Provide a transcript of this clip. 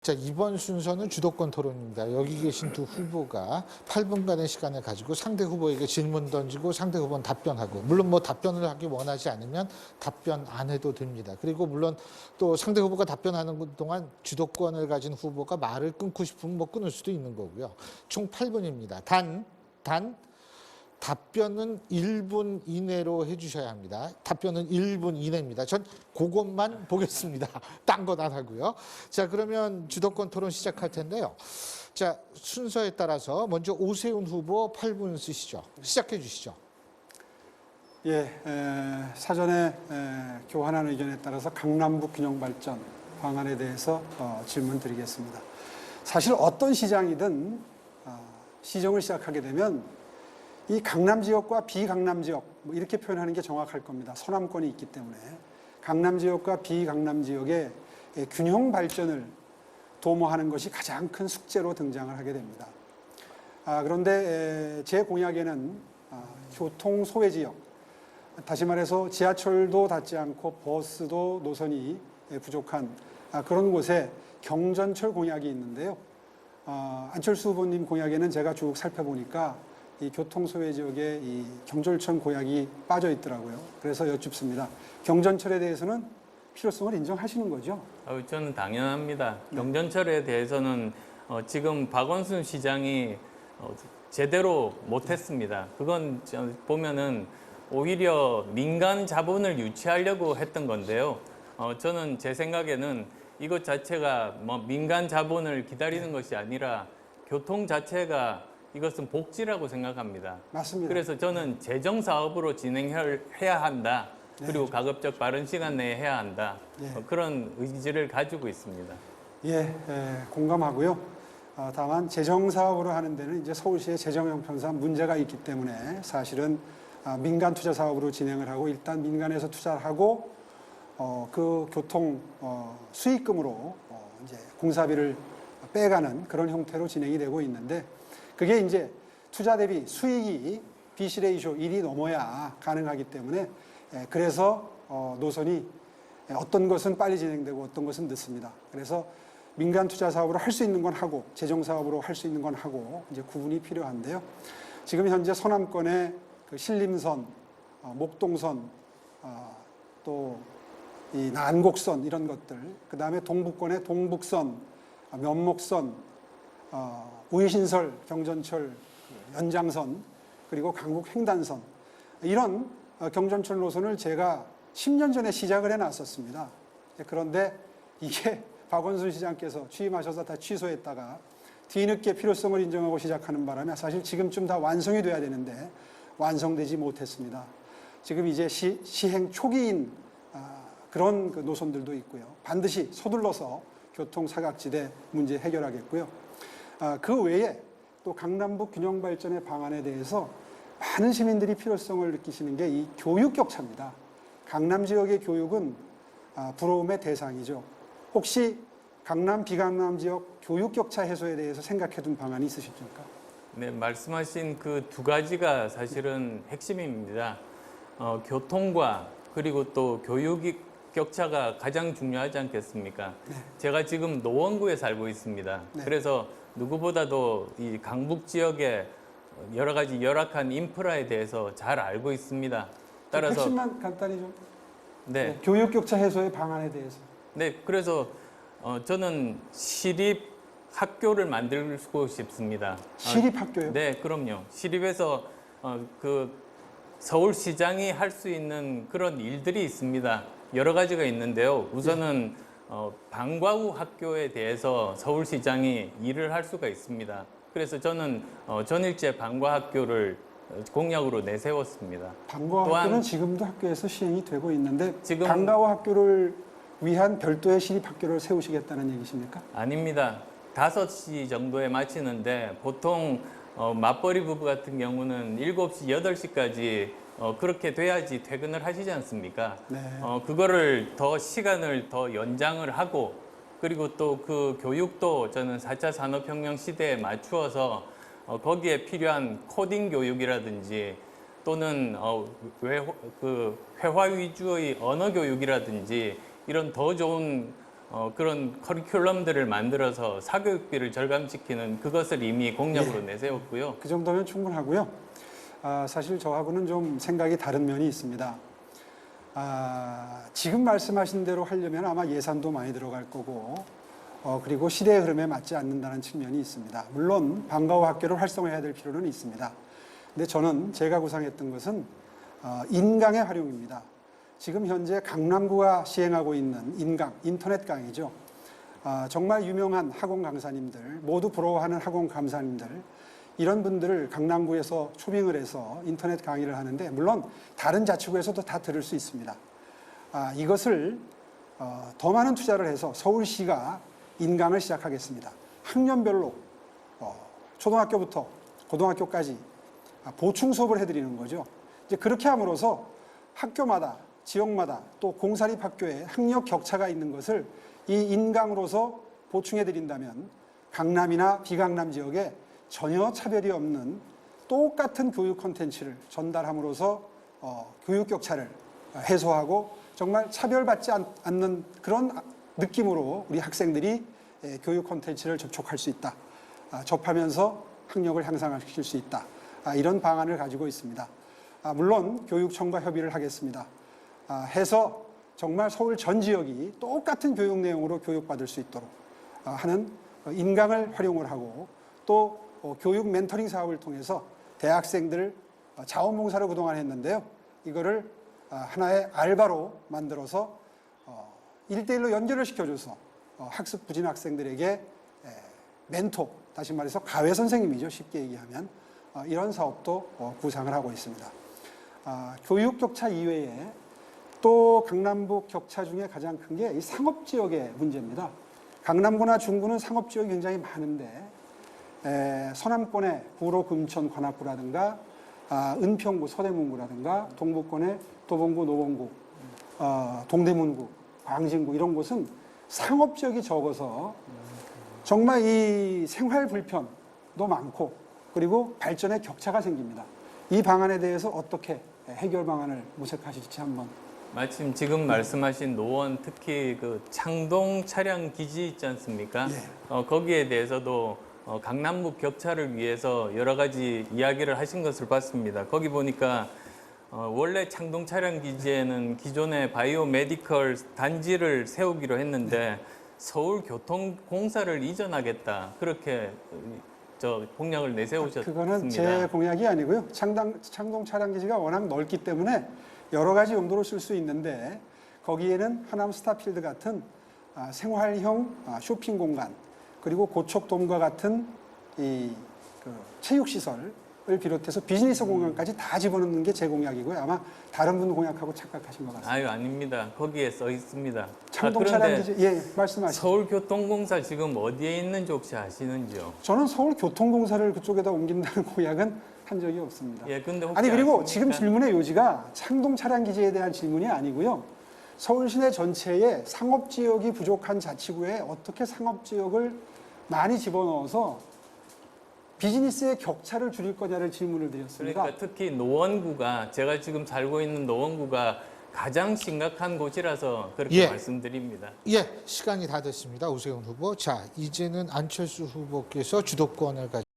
자, 이번 순서는 주도권 토론입니다. 여기 계신 두 후보가 8분간의 시간을 가지고 상대 후보에게 질문 던지고 상대 후보는 답변하고, 물론 뭐 답변을 하기 원하지 않으면 답변 안 해도 됩니다. 그리고 물론 또 상대 후보가 답변하는 동안 주도권을 가진 후보가 말을 끊고 싶으면 뭐 끊을 수도 있는 거고요. 총 8분입니다. 단 답변은 1분 이내로 해주셔야 합니다. 답변은 1분 이내입니다. 전 그것만 보겠습니다. 딴 건 안 하고요. 자, 그러면 주도권 토론 시작할 텐데요. 자, 순서에 따라서 먼저 오세훈 후보 8분 쓰시죠. 시작해 주시죠. 예, 사전에 교환한 의견에 따라서 강남북 균형 발전 방안에 대해서 질문 드리겠습니다. 사실 어떤 시장이든 시정을 시작하게 되면 이 강남 지역과 비강남 지역, 뭐 이렇게 표현하는 게 정확할 겁니다. 서남권이 있기 때문에 강남 지역과 비강남 지역의 균형 발전을 도모하는 것이 가장 큰 숙제로 등장을 하게 됩니다. 그런데 제 공약에는 교통 소외 지역, 다시 말해서 지하철도 닿지 않고 버스도 노선이 부족한 그런 곳에 경전철 공약이 있는데요. 안철수 후보님 공약에는 제가 쭉 살펴보니까 이 교통 소외 지역에 이 경전철 공약이 빠져 있더라고요. 그래서 여쭙습니다. 경전철에 대해서는 필요성을 인정하시는 거죠? 저는 당연합니다. 경전철에 대해서는 지금 박원순 시장이 제대로 못했습니다. 그건 보면은 오히려 민간 자본을 유치하려고 했던 건데요. 저는 제 생각에는 이것 자체가 뭐 민간 자본을 기다리는 것이 아니라 교통 자체가 이것은 복지라고 생각합니다. 맞습니다. 그래서 저는 재정 사업으로 진행해야 한다. 그리고 가급적 빠른 시간 내에 해야 한다. 그런 의지를 가지고 있습니다. 예, 공감하고요. 다만 재정 사업으로 하는 데는 이제 서울시의 재정 형편상 문제가 있기 때문에 사실은 민간 투자 사업으로 진행을 하고 일단 민간에서 투자를 하고 그 교통 수익금으로 이제 공사비를 빼가는 그런 형태로 진행이 되고 있는데 그게 이제 투자 대비 수익이 BC 레이쇼 1이 넘어야 가능하기 때문에 그래서 노선이 어떤 것은 빨리 진행되고 어떤 것은 늦습니다. 그래서 민간 투자 사업으로 할 수 있는 건 하고 재정 사업으로 할 수 있는 건 하고 이제 구분이 필요한데요. 지금 현재 서남권의 그 신림선, 목동선, 또 이 난곡선 이런 것들, 그 다음에 동북권의 동북선, 면목선, 우이신설 경전철 연장선, 그리고 강북 횡단선 이런 경전철 노선을 제가 10년 전에 시작을 해놨었습니다. 그런데 이게 박원순 시장께서 취임하셔서 다 취소했다가 뒤늦게 필요성을 인정하고 시작하는 바람에 사실 지금쯤 다 완성이 돼야 되는데 완성되지 못했습니다. 지금 이제 시행 초기인 그런 그 노선들도 있고요. 반드시 서둘러서 교통 사각지대 문제 해결하겠고요. 그 외에 또 강남북 균형 발전의 방안에 대해서 많은 시민들이 필요성을 느끼시는 게 이 교육 격차입니다. 강남 지역의 교육은 부러움의 대상이죠. 혹시 강남, 비강남 지역 교육 격차 해소에 대해서 생각해둔 방안이 있으십니까? 네, 말씀하신 그 두 가지가 사실은 핵심입니다. 교통과 그리고 또 교육 격차가 가장 중요하지 않겠습니까? 네. 제가 지금 노원구에 살고 있습니다. 네. 그래서 누구보다도 이 강북 지역의 여러 가지 열악한 인프라에 대해서 잘 알고 있습니다. 따라서 핵심만 간단히 좀. 네, 교육 격차 해소의 방안에 대해서. 네, 그래서 저는 시립 학교를 만들고 싶습니다. 시립 학교요? 네, 그럼요. 시립에서 그 서울시장이 할 수 있는 그런 일들이 있습니다. 여러 가지가 있는데요. 우선은 방과후 학교에 대해서 서울시장이 일을 할 수가 있습니다. 그래서 저는 전일제 방과 학교를 공약으로 내세웠습니다. 방과 또한 학교는 지금도 학교에서 시행이 되고 있는데 지금 방과후 학교를 위한 별도의 시립 학교를 세우시겠다는 얘기십니까? 아닙니다. 5시 정도에 마치는데 보통 맞벌이 부부 같은 경우는 7시, 8시까지 그렇게 돼야지 퇴근을 하시지 않습니까? 네. 그거를 더 시간을 더 연장을 하고 그리고 또 그 교육도 저는 4차 산업혁명 시대에 맞추어서 거기에 필요한 코딩 교육이라든지 또는 그 회화 위주의 언어 교육이라든지 이런 더 좋은 그런 커리큘럼들을 만들어서 사교육비를 절감시키는 그것을 이미 공약으로 내세웠고요. 그 정도면 충분하고요. 사실 저하고는 좀 생각이 다른 면이 있습니다. 지금 말씀하신 대로 하려면 아마 예산도 많이 들어갈 거고, 그리고 시대의 흐름에 맞지 않는다는 측면이 있습니다. 물론 방과 후 학교를 활성화해야 될 필요는 있습니다. 근데 저는 제가 구상했던 것은 인강의 활용입니다. 지금 현재 강남구가 시행하고 있는 인강, 인터넷 강의죠. 정말 유명한 학원 강사님들, 모두 부러워하는 학원 강사님들, 이런 분들을 강남구에서 초빙을 해서 인터넷 강의를 하는데, 물론 다른 자치구에서도 다 들을 수 있습니다. 이것을 더 많은 투자를 해서 서울시가 인강을 시작하겠습니다. 학년별로 초등학교부터 고등학교까지 보충 수업을 해드리는 거죠. 이제 그렇게 함으로써 학교마다, 지역마다 또 공사립 학교에 학력 격차가 있는 것을 이 인강으로서 보충해 드린다면 강남이나 비강남 지역에 전혀 차별이 없는 똑같은 교육 콘텐츠를 전달함으로써 교육 격차를 해소하고 정말 차별받지 않는 그런 느낌으로 우리 학생들이 교육 콘텐츠를 접촉할 수 있다. 접하면서 학력을 향상시킬 수 있다. 이런 방안을 가지고 있습니다. 물론 교육청과 협의를 하겠습니다. 해서 정말 서울 전 지역이 똑같은 교육 내용으로 교육받을 수 있도록 하는 인강을 활용을 하고, 또 교육 멘토링 사업을 통해서 대학생들 자원봉사를 그동안 했는데요. 이거를 하나의 알바로 만들어서 1대1로 연결을 시켜줘서 학습 부진 학생들에게 멘토, 다시 말해서 가외 선생님이죠. 쉽게 얘기하면 이런 사업도 구상을 하고 있습니다. 교육 격차 이외에 또 강남북 격차 중에 가장 큰 게 이 상업지역의 문제입니다. 강남구나 중구는 상업지역이 굉장히 많은데 서남권의 구로, 금천, 관악구라든가 은평구, 서대문구라든가 동북권의 도봉구, 노원구, 동대문구, 광진구 이런 곳은 상업지역이 적어서 정말 이 생활 불편도 많고 그리고 발전의 격차가 생깁니다. 이 방안에 대해서 어떻게 해결 방안을 모색하실지 한번. 마침 지금 말씀하신 노원, 특히 그 창동 차량 기지 있지 않습니까? 거기에 대해서도 강남북 격차를 위해서 여러 가지 이야기를 하신 것을 봤습니다. 거기 보니까 원래 창동 차량 기지에는 기존의 바이오 메디컬 단지를 세우기로 했는데 서울교통공사를 이전하겠다, 그렇게 공약을 내세우셨습니다. 그거는 제 공약이 아니고요. 창동 차량 기지가 워낙 넓기 때문에 여러 가지 용도로 쓸 수 있는데, 거기에는 하남 스타필드 같은 생활형 쇼핑 공간, 그리고 고척돔과 같은 체육시설을 비롯해서 비즈니스 공간까지 다 집어넣는 게 제 공약이고요. 아마 다른 분 공약하고 착각하신 것 같습니다. 아유, 아닙니다. 거기에 써 있습니다. 창동 차량 기지, 말씀하시죠. 서울교통공사 지금 어디에 있는지 혹시 아시는지요? 저는 서울교통공사를 그쪽에다 옮긴다는 공약은 한 적이 없습니다. 근데 혹시 아니, 그리고 아십니까? 지금 질문의 요지가 창동 차량 기지에 대한 질문이 아니고요. 서울 시내 전체에 상업지역이 부족한 자치구에 어떻게 상업지역을 많이 집어넣어서 비즈니스의 격차를 줄일 거냐를 질문을 드렸습니다. 그러니까 특히 노원구가, 제가 지금 살고 있는 노원구가 가장 심각한 곳이라서 그렇게 말씀드립니다. 시간이 다 됐습니다. 오세훈 후보. 자, 이제는 안철수 후보께서 주도권을 가지고